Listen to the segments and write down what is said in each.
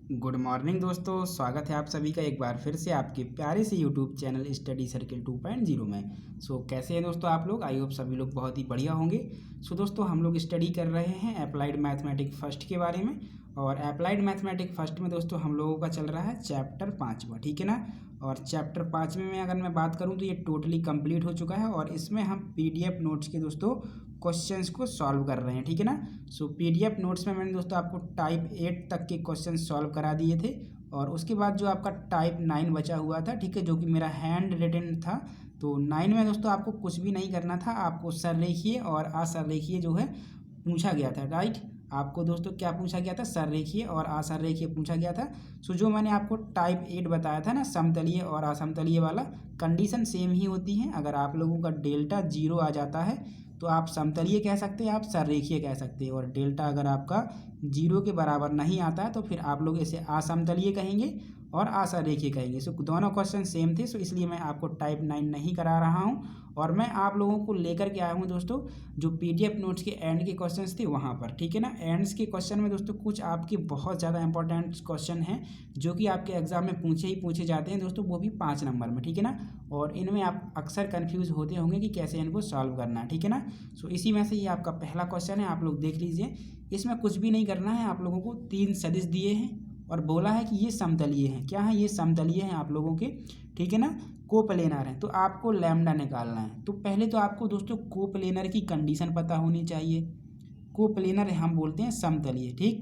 Good morning दोस्तों, स्वागत है आप सभी का एक बार फिर से आपके प्यारे से यूट्यूब चैनल स्टडी सर्किल 2.0 में। कैसे हैं दोस्तों आप लोग? आई होप सभी लोग बहुत ही बढ़िया होंगे। दोस्तों हम लोग स्टडी कर रहे हैं अप्लाइड मैथमेटिक फर्स्ट के बारे में। और अप्लाइड मैथमेटिक फर्स्ट में दोस्तों हम लोगों का चल रहा है चैप्टर 5वां, ठीक है ना। और चैप्टर 5 में अगर मैं बात करूं तो ये टोटली कंप्लीट हो चुका है और इसमें हम पीडीएफ नोट्स के दोस्तों क्वेश्चंस को सॉल्व कर रहे हैं, ठीक है ना। पीडीएफ नोट्स में मैंने दोस्तों आपको टाइप 8 तक के क्वेश्चन सॉल्व करा दिए थे और उसके बाद जो आपका टाइप 9 बचा हुआ था, ठीक है, जो कि मेरा हैंड रिटन था। तो 9 में दोस्तों आपको कुछ भी नहीं करना था, आपको सररेखीय और असररेखीय जो है पूछा गया था, राइट। आपको दोस्तों क्या पूछा गया था? सररेखीय और असररेखीय पूछा गया था। जो मैंने आपको टाइप 8 बताया था ना, समतलीय और असमतलीय वाला, कंडीशन सेम ही होती है। अगर आप लोगों का डेल्टा 0 आ जाता है तो आप समतलीय कह सकते हैं, आप सररेखीय कह सकते हैं। और डेल्टा अगर आपका 0 के बराबर नहीं आता है तो फिर आप लोग इसे असमतलीय कहेंगे और असररेखीय कहेंगे। दोनों क्वेश्चन सेम थे, इसलिए मैं आपको टाइप 9 नहीं करा रहा हूँ। और मैं आप लोगों को लेकर के आया हूँ दोस्तों जो पीडीएफ नोट्स के एंड के क्वेश्चंस थे वहाँ पर, ठीक है ना। एंड्स के क्वेश्चन में दोस्तों कुछ आपके बहुत ज़्यादा इंपॉर्टेंट क्वेश्चन हैं जो कि आपके एग्जाम में पूछे जाते हैं दोस्तों, वो भी 5 नंबर में, ठीक है ना। और इनमें आप अक्सर कन्फ्यूज़ होते होंगे कि कैसे इनको सॉल्व करना है, ठीक है ना। इसी में से ये आपका पहला क्वेश्चन है, आप लोग देख लीजिए। इसमें कुछ भी नहीं करना है, आप लोगों को 3 सदिश दिए हैं और बोला है कि ये समतलीय हैं। क्या है? ये समतलीय हैं आप लोगों के, ठीक है ना, कोप्लेनर है। तो आपको लैम्डा निकालना है। तो पहले तो आपको दोस्तों कोप्लेनर की कंडीशन पता होनी चाहिए। कोप्लेनर हम बोलते हैं समतलीय, ठीक,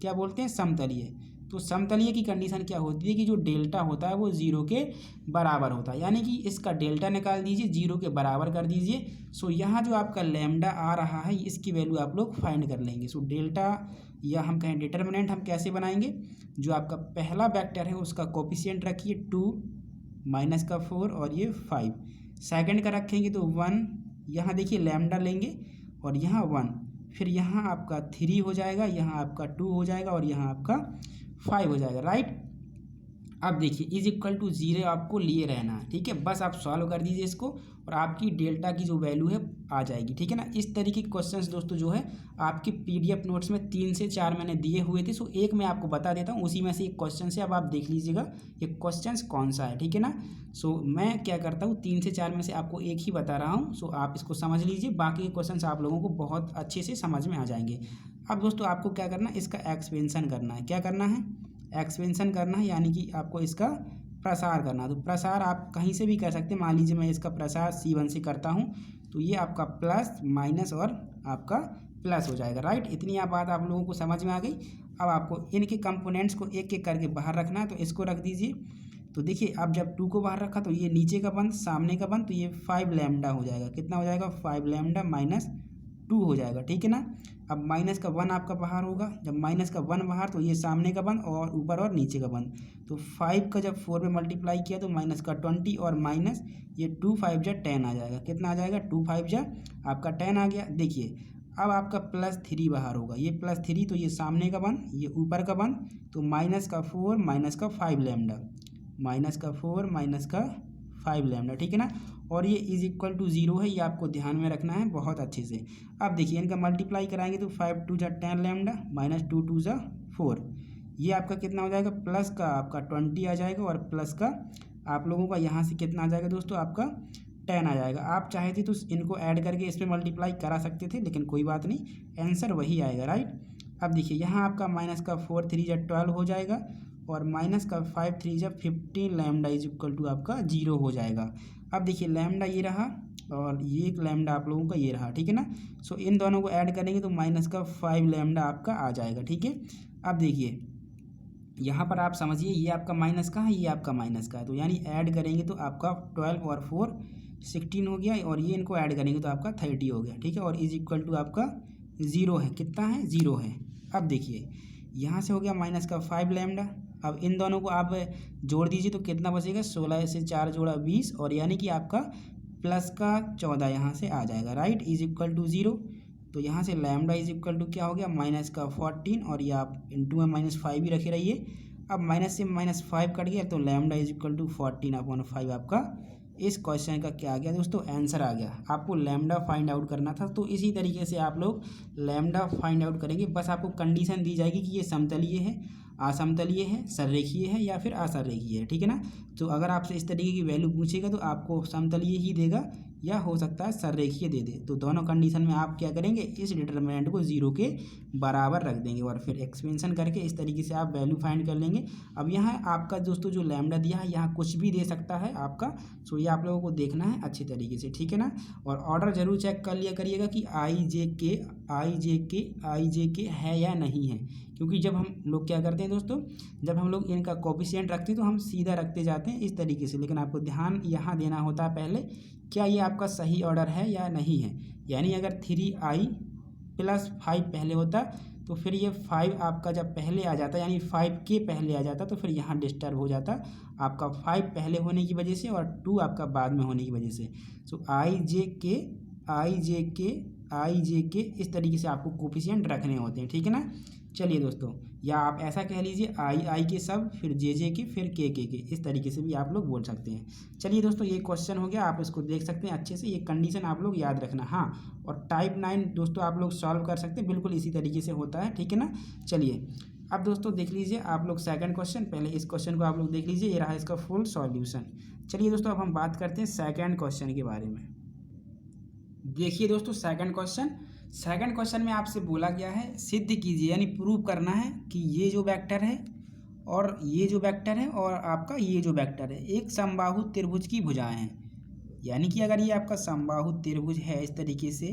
क्या बोलते हैं? समतलीय। तो समतलीय की कंडीशन क्या होती है कि जो डेल्टा होता है वो 0 के बराबर होता है, यानी कि इसका डेल्टा निकाल दीजिए, 0 के बराबर कर दीजिए। यहाँ जो आपका लैम्डा आ रहा है इसकी वैल्यू आप लोग फाइंड कर लेंगे। डेल्टा या हम कहें डिटर्मिनेंट हम कैसे बनाएंगे? जो आपका पहला वेक्टर है उसका कोफिशिएंट रखिए 2 माइनस का 4 और ये 5। सेकंड का रखेंगे तो 1, यहाँ देखिए लैम्डा लेंगे और यहाँ 1, फिर यहाँ आपका 3 हो जाएगा, यहाँ आपका 2 हो जाएगा और यहाँ आपका 5 हो जाएगा, राइट। अब देखिए इज इक्वल टू 0 आपको लिए रहना है, ठीक है। बस आप सॉल्व कर दीजिए इसको और आपकी डेल्टा की जो वैल्यू है आ जाएगी, ठीक है ना। इस तरीके के क्वेश्चंस दोस्तों जो है आपके पीडीएफ नोट्स में 3 से 4 मैंने दिए हुए थे। एक मैं आपको बता देता हूँ, उसी में से एक क्वेश्चन से अब आप देख लीजिएगा ये क्वेश्चंस कौन सा है, ठीक है ना। मैं क्या करता हूँ, 3 से 4 में से आपको एक ही बता रहा हूँ। आप इसको समझ लीजिए, बाकी के क्वेश्चन आप लोगों को बहुत अच्छे से समझ में आ जाएंगे। अब दोस्तों आपको क्या करना है, इसका एक्सपेंशन करना है। क्या करना है? एक्सपेंशन करना है, यानी कि आपको इसका प्रसार करना है। तो प्रसार आप कहीं से भी कर सकते हैं। मान लीजिए मैं इसका प्रसार C1 से करता हूँ तो ये आपका प्लस माइनस और आपका प्लस हो जाएगा, राइट। इतनी बात आप लोगों को समझ में आ गई। अब आपको इनके कंपोनेंट्स को एक एक करके बाहर रखना है। तो इसको रख दीजिए। तो देखिए अब जब 2 को बाहर रखा तो ये नीचे का बंद सामने का बंद, तो ये 5 लैम्डा हो जाएगा। कितना हो जाएगा? 5 लैम्डा माइनस 2 हो जाएगा, ठीक है ना। अब माइनस का 1 आपका बाहर होगा। जब माइनस का 1 बाहर तो ये सामने का बंद और ऊपर और नीचे का बंद। तो 5 का जब 4 में मल्टीप्लाई किया तो माइनस का 20 और माइनस ये 2 5 जा 10 आ जाएगा। कितना आ जाएगा? 2 5 जा आपका 10 आ गया। देखिए अब आपका +3 बाहर होगा। ये +3 तो ये सामने का बंद, ये ऊपर का बंद। तो माइनस का 4 माइनस का 5 लैम्डा, माइनस का 4 माइनस का 5 लैम्डा, ठीक है ना। और ये इज इक्वल टू 0 है, ये आपको ध्यान में रखना है बहुत अच्छे से। अब देखिए इनका मल्टीप्लाई कराएंगे तो 5 2 जा 10 लैम्डा माइनस 2 2 जा 4, ये आपका कितना हो जाएगा? प्लस का आपका 20 आ जाएगा और प्लस का आप लोगों का यहाँ से कितना आ जाएगा दोस्तों? आपका 10 आ जाएगा। आप चाहे थे तो इनको ऐड करके इसमें मल्टीप्लाई करा सकते थे, लेकिन कोई बात नहीं, आंसर वही आएगा, राइट। अब देखिए यहाँ आपका माइनस का 4 3 जा 12 हो जाएगा और माइनस का 5 3 जा 15 लैम्डा इज इक्वल टू आपका 0 हो जाएगा। अब देखिए लैम्डा ये रहा और ये एक लैम्डा आप लोगों का ये रहा, ठीक है ना। इन दोनों को ऐड करेंगे तो माइनस का 5 लैम्डा आपका आ जाएगा, ठीक है। अब देखिए यहाँ पर आप समझिए, ये आपका माइनस का है, ये आपका माइनस का है, तो यानी ऐड करेंगे तो आपका 12 और 4 16 हो गया और ये इनको ऐड करेंगे तो आपका 30 हो गया, ठीक है। और इज इक्वल टू आपका 0 है। कितना है? 0 है। अब देखिए यहाँ से हो गया माइनस का 5 लैम्डा। अब इन दोनों को आप जोड़ दीजिए तो कितना बचेगा? 16 से 4 जोड़ा 20 और यानी कि आपका प्लस का 14 यहाँ से आ जाएगा, राइट। Is equal to 0। तो यहाँ से लैम्डा इज इक्वल टू क्या हो गया? माइनस का 14 और ये आप इंटू में -5 ही रखे रहिए। अब माइनस से -5 कट गया तो लैम्डा इज इक्वल टू 14/5 आपका इस क्वेश्चन का क्या आ गया दोस्तों? आंसर आ गया। आपको लैम्डा फाइंड आउट करना था, तो इसी तरीके से आप लोग लैम्डा फाइंड आउट करेंगे। बस आपको कंडीशन दी जाएगी कि ये समतलीय है। असमतलीय है, सररेखीय है या फिर असररेखीय है, ठीक है ना। तो अगर आपसे इस तरीके की वैल्यू पूछेगा तो आपको समतलीय ही देगा या हो सकता है सररेखीय दे दे। तो दोनों कंडीशन में आप क्या करेंगे, इस डिटरमिनेंट को 0 के बराबर रख देंगे और फिर एक्सपेंशन करके इस तरीके से आप वैल्यू फाइंड कर लेंगे। अब यहाँ आपका दोस्तों जो लैम्डा दिया है यहाँ कुछ भी दे सकता है आपका, सो ये आप लोगों को देखना है अच्छी तरीके से, ठीक है ना। और ऑर्डर जरूर चेक कर लिया करिएगा कि आई जे के है या नहीं है, क्योंकि जब हम लोग क्या करते हैं दोस्तों, जब हम लोग इनका कोफिशिएंट रखते हैं तो हम सीधा रखते जाते हैं इस तरीके से, लेकिन आपको ध्यान यहाँ देना होता है पहले क्या ये आपका सही ऑर्डर है या नहीं है। यानी अगर 3i + 5 पहले होता तो फिर ये 5 आपका जब पहले आ जाता यानी 5 के पहले आ जाता तो फिर यहाँ डिस्टर्ब हो जाता आपका 5 पहले होने की वजह से और 2 आपका बाद में होने की वजह से। सो आई जे के इस तरीके से आपको कोफिशिएंट रखने होते हैं, ठीक है ना। चलिए दोस्तों, या आप ऐसा कह लीजिए आई के सब, फिर जे के, फिर के, इस तरीके से भी आप लोग बोल सकते हैं। चलिए दोस्तों, ये क्वेश्चन हो गया, आप इसको देख सकते हैं अच्छे से, ये कंडीशन आप लोग याद रखना। हाँ, और टाइप 9 दोस्तों आप लोग सॉल्व कर सकते हैं, बिल्कुल इसी तरीके से होता है, ठीक है ना। चलिए अब दोस्तों देख लीजिए आप लोग सेकंड क्वेश्चन, पहले इस क्वेश्चन को आप लोग देख लीजिए, ये रहा इसका फुल सॉल्यूशन। चलिए दोस्तों, अब हम बात करते हैं सेकंड क्वेश्चन के बारे में। देखिए दोस्तों, सेकंड क्वेश्चन में आपसे बोला गया है सिद्ध कीजिए, यानी प्रूव करना है कि ये जो वेक्टर है और ये जो वेक्टर है और आपका ये जो वेक्टर है एक समबाहु त्रिभुज की भुजाएं हैं। यानी कि अगर ये आपका समबाहु त्रिभुज है इस तरीके से,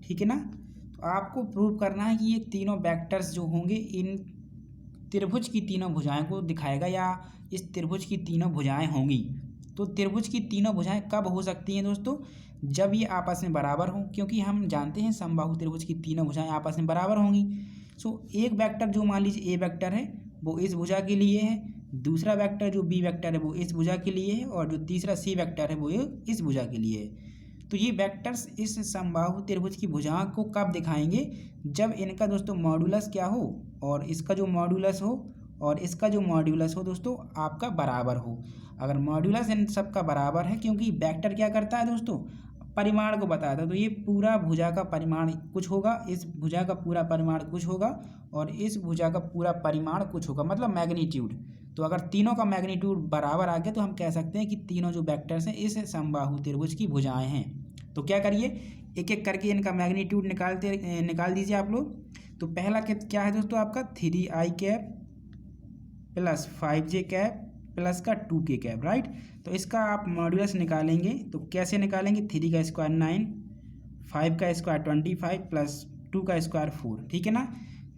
ठीक है ना, तो आपको प्रूव करना है कि ये तीनों वेक्टर्स जो होंगे इन त्रिभुज की तीनों भुजाएं को दिखाएगा या इस त्रिभुज की तीनों भुजाएं होंगी। तो त्रिभुज की तीनों भुजाएं कब हो सकती हैं दोस्तों, जब ये आपस में बराबर हों, क्योंकि हम जानते हैं समबाहु त्रिभुज की तीनों भुजाएं आपस में बराबर होंगी। सो एक वेक्टर जो मान लीजिए ए वेक्टर है वो इस भुजा के लिए है, दूसरा वेक्टर जो बी वेक्टर है वो इस भुजा के लिए है और जो तीसरा सी वेक्टर है वो इस भुजा के लिए है। तो ये वेक्टर्स इस समबाहु त्रिभुज की भुजाओं को कब दिखाएंगे, जब इनका दोस्तों मॉड्यूलस क्या हो और इसका जो मॉड्यूलस हो और इसका जो मॉड्यूलस हो दोस्तों आपका बराबर हो। अगर मॉड्यूलस इन सब का बराबर है, क्योंकि वेक्टर क्या करता है दोस्तों, परिमाण को बताता है, तो ये पूरा भुजा का परिमाण कुछ होगा, इस भुजा का पूरा परिमाण कुछ होगा और इस भुजा का पूरा परिमाण कुछ होगा, मतलब मैग्नीट्यूड। तो अगर तीनों का मैग्नीट्यूड बराबर आ गया तो हम कह सकते हैं कि तीनों जो वेक्टर्स हैं इस समबाहु त्रिभुज की भुजाएं हैं। तो क्या करिए, एक एक करके इनका मैग्नीट्यूड निकाल दीजिए आप लोग। तो पहला क्या है दोस्तों आपका 3i cap + 5j cap plus का 2k कैप, राइट। तो इसका आप मॉड्यूलस निकालेंगे तो कैसे निकालेंगे, 3 का स्क्वायर 9, 5 का स्क्वायर 25 प्लस 2 का स्क्वायर 4, ठीक है ना।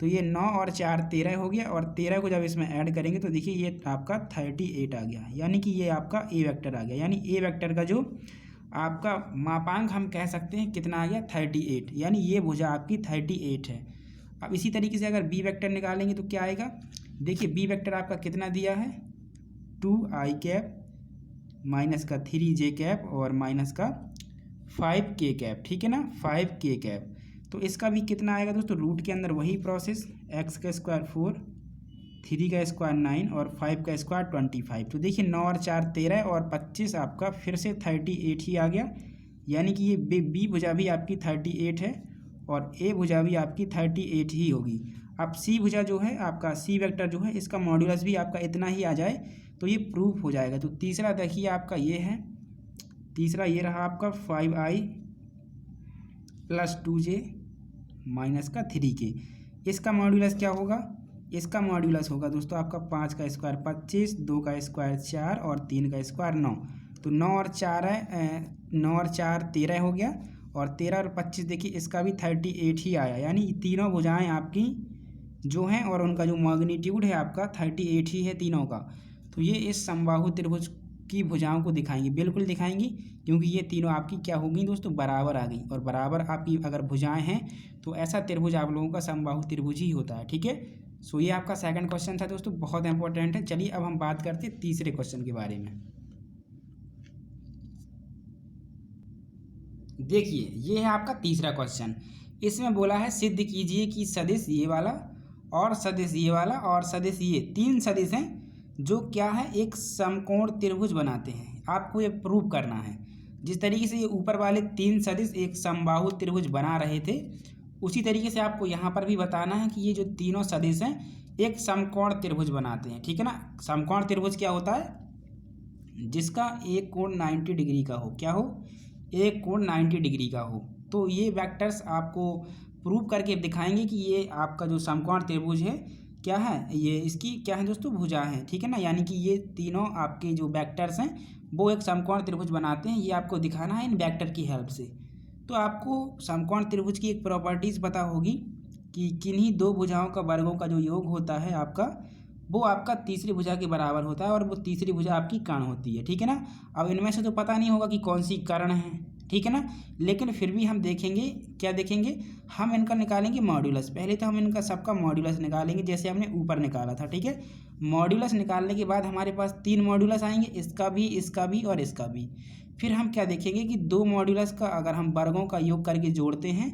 तो ये 9 और 4 13 हो गया और 13 को जब इसमें ऐड करेंगे तो देखिए ये आपका 38 आ गया, यानी कि ये आपका ए वेक्टर आ गया। यानी ए वेक्टर का जो आपका मापांक हम कह सकते हैं कितना आ गया, 38, यानी ये भुजा आपकी 38 है। अब इसी तरीके से अगर बी वेक्टर निकालेंगे तो क्या आएगा, देखिए बी वेक्टर आपका कितना दिया है, 2i कैप माइनस का 3j कैप और माइनस का 5k कैप, ठीक है ना, 5k कैप। तो इसका भी कितना आएगा दोस्तों, रूट के अंदर वही प्रोसेस, x का स्क्वायर 4, 3 का स्क्वायर 9 और 5 का स्क्वायर 25। तो देखिए 9 और 4 13 और 25 आपका फिर से 38 ही आ गया, यानी कि ये बी भुजा भी आपकी 38 है और ए भुजा भी आपकी 38 ही होगी। अब सी भुजा जो है आपका, सी वेक्टर जो है इसका मॉड्यूलस भी आपका इतना ही आ जाए तो ये प्रूफ हो जाएगा। तो तीसरा देखिए आपका ये है, तीसरा ये रहा आपका 5i + 2j माइनस का 3k, इसका मॉड्यूलस क्या होगा, इसका मॉड्यूलस होगा दोस्तों आपका 5 का स्क्वायर 25, 2 का स्क्वायर 4 और 3 का स्क्वायर 9। तो 9 और 4 है, 9 और 4 13 हो गया और 13 और 25 देखिए इसका भी 38 ही आया, यानी तीनों भुजाएं आपकी जो हैं और उनका जो मैग्नीट्यूड है आपका 38 ही है तीनों का। तो ये इस समबाहु त्रिभुज की भुजाओं को दिखाएंगी, बिल्कुल दिखाएंगी, क्योंकि ये तीनों आपकी क्या होगी दोस्तों, बराबर आ गई। और बराबर आपकी अगर भुजाएं हैं तो ऐसा त्रिभुज आप लोगों का समबाहु त्रिभुज ही होता है, ठीक है। सो ये आपका सेकंड क्वेश्चन था दोस्तों, बहुत इंपॉर्टेंट है। चलिए अब हम बात करते हैं तीसरे क्वेश्चन के बारे में। देखिए ये है आपका तीसरा क्वेश्चन, इसमें बोला है सिद्ध कीजिए कि सदिश ये वाला और सदिश ये वाला और सदिश ये, तीन सदिश हैं जो क्या है एक समकोण त्रिभुज बनाते हैं। आपको ये प्रूव करना है, जिस तरीके से ये ऊपर वाले तीन सदिश एक समबाहु त्रिभुज बना रहे थे उसी तरीके से आपको यहाँ पर भी बताना है कि ये जो तीनों सदिश हैं एक समकोण त्रिभुज बनाते हैं, ठीक है ना। समकोण त्रिभुज क्या होता है? जिसका एक कोण 90 डिग्री का हो। क्या हो? एक कोण 90 डिग्री का हो। तो ये वेक्टर्स आपको प्रूव करके दिखाएंगे कि ये आपका जो समकोण त्रिभुज है क्या है, ये इसकी क्या है दोस्तों, भुजा है, ठीक है ना। यानी कि ये तीनों आपके जो वेक्टर्स हैं वो एक समकोण त्रिभुज बनाते हैं। ये आपको दिखाना है इन वेक्टर की हेल्प से। तो आपको समकोण त्रिभुज की एक प्रॉपर्टीज़ पता होगी कि किन्हीं दो भुजाओं का वर्गों का जो योग होता है आपका, वो आपका तीसरी भुजा के बराबर होता है, और वो तीसरी भुजा आपकी कर्ण होती है, ठीक है ना। अब इनमें से तो पता नहीं होगा कि कौन सी कर्ण है, ठीक है ना, लेकिन फिर भी हम देखेंगे, क्या देखेंगे, हम इनका निकालेंगे मॉड्यूलस। पहले तो हम इनका सबका मॉड्यूलस निकालेंगे, जैसे हमने ऊपर निकाला था, ठीक है। मॉड्यूलस निकालने के बाद हमारे पास 3 मॉड्यूलस आएंगे, इसका भी और इसका भी। फिर हम क्या देखेंगे कि 2 मॉड्यूलस का अगर हम वर्गों का योग करके जोड़ते हैं,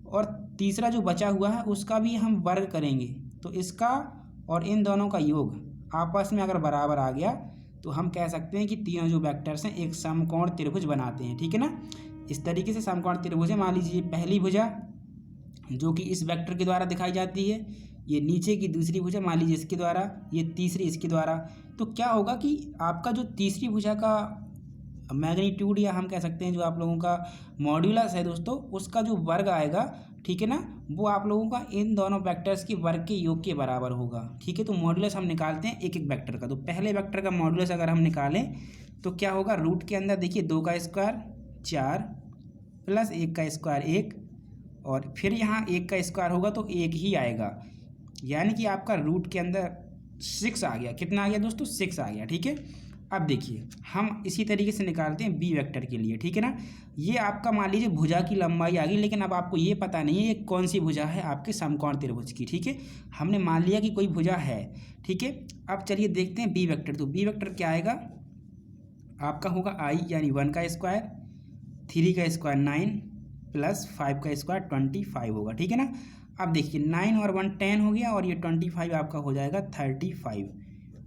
और तीसरा जो बचा हुआ है उसका भी हम वर्ग करेंगे, तो इसका और इन दोनों का योग आपस में अगर बराबर आ गया तो हम कह सकते हैं कि तीनों जो वेक्टर्स हैं एक समकोण त्रिभुज बनाते हैं, ठीक है ना। इस तरीके से समकोण त्रिभुज है। मान लीजिए पहली भुजा जो कि इस वेक्टर के द्वारा दिखाई जाती है, ये नीचे की दूसरी भुजा मान लीजिए इसके द्वारा, ये तीसरी इसके द्वारा। तो क्या होगा कि आपका जो तीसरी भुजा का मैग्नीट्यूड, या हम कह सकते हैं जो आप लोगों का मॉड्यूलस है दोस्तों, उसका जो वर्ग आएगा, ठीक है ना, वो आप लोगों का इन दोनों वेक्टर्स के वर्ग के योग के बराबर होगा, ठीक है। तो मॉड्यूलस हम निकालते हैं एक एक वेक्टर का। तो पहले वेक्टर का मॉड्यूलस अगर हम निकालें तो क्या होगा, रूट के अंदर देखिए 2 का स्क्वायर 4 प्लस 1 का स्क्वायर 1, और फिर यहाँ 1 का स्क्वायर होगा तो 1 ही आएगा, यानी कि आपका रूट के अंदर 6 आ गया। कितना आ गया दोस्तों? 6 आ गया, ठीक है। अब देखिए हम इसी तरीके से निकालते हैं बी वेक्टर के लिए, ठीक है ना। ये आपका मान लीजिए भुजा की लंबाई आ गई, लेकिन अब आपको ये पता नहीं है ये कौन सी भुजा है आपके समकोण त्रिभुज की, ठीक है। हमने मान लिया कि कोई भुजा है, ठीक है। अब चलिए देखते हैं बी वेक्टर। तो बी वेक्टर क्या आएगा आपका, होगा आई यानी 1 का स्क्वायर, 3 का स्क्वायर 9 प्लस 5 का स्क्वायर 25 होगा, ठीक है ना। अब देखिए 9 और 1 10 हो गया, और ये 25 आपका हो जाएगा 35।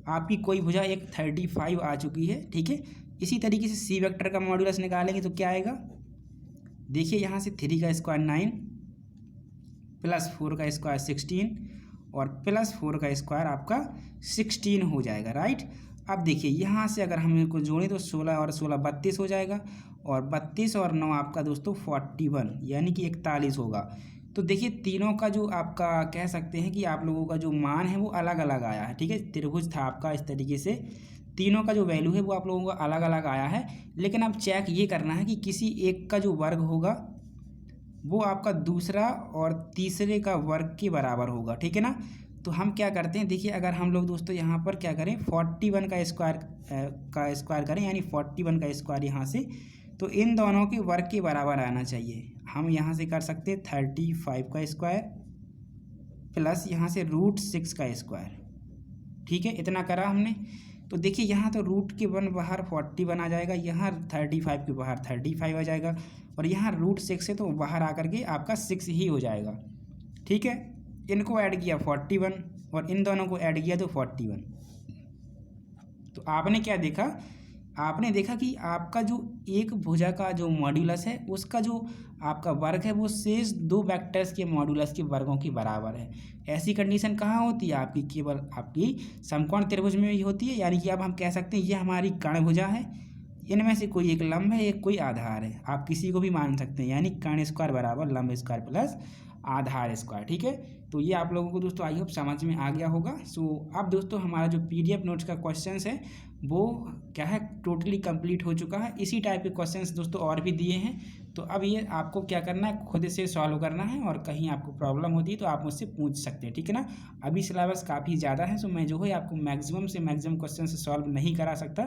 आपकी कोई भुजा एक 35 आ चुकी है, ठीक है। इसी तरीके से सी वेक्टर का मॉड्यूलस निकालेंगे तो क्या आएगा, देखिए यहाँ से 3 का स्क्वायर 9 प्लस 4 का स्क्वायर 16 और प्लस 4 का स्क्वायर आपका 16 हो जाएगा, राइट। अब देखिए यहाँ से अगर हम इनको जोड़ें तो 16 और 16 32 हो जाएगा, और 32 और 9 आपका दोस्तों 41 यानी कि 41 होगा। तो देखिए तीनों का जो आपका कह सकते हैं कि आप लोगों का जो मान है वो अलग अलग आया है, ठीक है। त्रिभुज था आपका, इस तरीके से तीनों का जो वैल्यू है वो आप लोगों का अलग अलग आया है। लेकिन अब चेक ये करना है कि किसी एक का जो वर्ग होगा वो आपका दूसरा और तीसरे का वर्ग के बराबर होगा, ठीक है ना। तो हम क्या करते हैं, देखिए अगर हम लोग दोस्तों यहाँ पर क्या करें 41 का स्क्वायर करें, यानी 41 का स्क्वायर यहाँ से, तो इन दोनों के वर्ग के बराबर आना चाहिए। हम यहाँ से कर सकते हैं 35 का स्क्वायर प्लस यहाँ से √6 का स्क्वायर, ठीक है। इतना करा हमने। तो देखिए यहाँ तो रूट के बाहर 41 आ जाएगा, यहाँ 35 के बाहर 35 आ जाएगा, और यहाँ √6 है तो बाहर आकर के आपका 6 ही हो जाएगा, ठीक है। इनको ऐड किया 41 और इन दोनों को ऐड किया तो 41। तो आपने क्या देखा, आपने देखा कि आपका जो एक भुजा का जो मॉड्यूलस है उसका जो आपका वर्ग है वो शेष 2 वेक्टर्स के मॉड्यूलस के वर्गों के बराबर है। ऐसी कंडीशन कहाँ होती है आपकी, केवल आपकी समकोण त्रिभुज में ही होती है। यानी कि अब हम कह सकते हैं ये हमारी कर्ण भुजा है, इनमें से कोई एक लंब है, एक कोई आधार है, आप किसी को भी मान सकते हैं। यानी कर्ण स्क्वायर बराबर लंब स्क्वायर प्लस आधार स्क्वायर, ठीक है। तो ये आप लोगों को दोस्तों आई होप समझ में आ गया होगा। सो अब दोस्तों हमारा जो PDF नोट्स का क्वेश्चंस है वो क्या है, टोटली कंप्लीट हो चुका है। इसी टाइप के क्वेश्चंस दोस्तों और भी दिए हैं, तो अब ये आपको क्या करना है, खुद से सॉल्व करना है, और कहीं आपको प्रॉब्लम होती है तो आप मुझसे पूछ सकते हैं, ठीक है ना। अभी सिलेबस काफ़ी ज़्यादा है, सो मैं जो है आपको मैक्सिमम से मैक्सिमम क्वेश्चन सॉल्व नहीं करा सकता,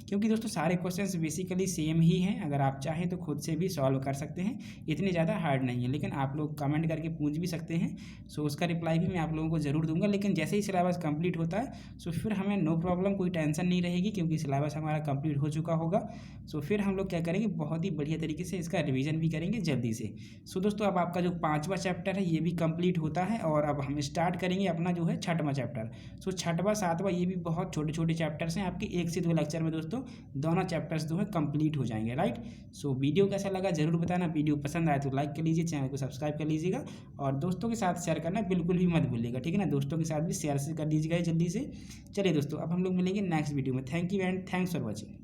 क्योंकि दोस्तों सारे क्वेश्चन बेसिकली सेम ही हैं। अगर आप चाहें तो खुद से भी सॉल्व कर सकते हैं, इतने ज़्यादा हार्ड नहीं है। लेकिन आप लोग कमेंट करके पूछ भी सकते हैं, सो उसका रिप्लाई भी मैं आप लोगों को ज़रूर दूंगा। लेकिन जैसे ही सिलेबस कंप्लीट होता है सो फिर हमें नो प्रॉब्लम, कोई टेंशन नहीं रहेगी, क्योंकि सिलेबस हमारा कंप्लीट हो चुका होगा। सो फिर हम लोग क्या करेंगे, बहुत ही बढ़िया तरीके से इसका रिवीजन रिवीजन भी करेंगे जल्दी से। सो दोस्तों अब आपका जो 5वां चैप्टर है ये भी कंप्लीट होता है और अब हम स्टार्ट करेंगे अपना जो है 6वां चैप्टर। सो 6वां 7वां ये भी बहुत छोटे छोटे चैप्टर्स हैं, आपके 1 से 2 लेक्चर में दोस्तों दोनों चैप्टर्स जो है कंप्लीट हो जाएंगे, राइट। सो वीडियो कैसा लगा जरूर बताना, वीडियो पसंद आए तो लाइक कर लीजिए, चैनल को सब्सक्राइब कर लीजिएगा और दोस्तों के साथ शेयर करना बिल्कुल भी मत भूलिएगा, ठीक है ना। दोस्तों के साथ भी शेयर कर दीजिएगा जल्दी से। चलिए दोस्तों अब हम लोग मिलेंगे नेक्स्ट वीडियो में। Thank you and thanks for watching.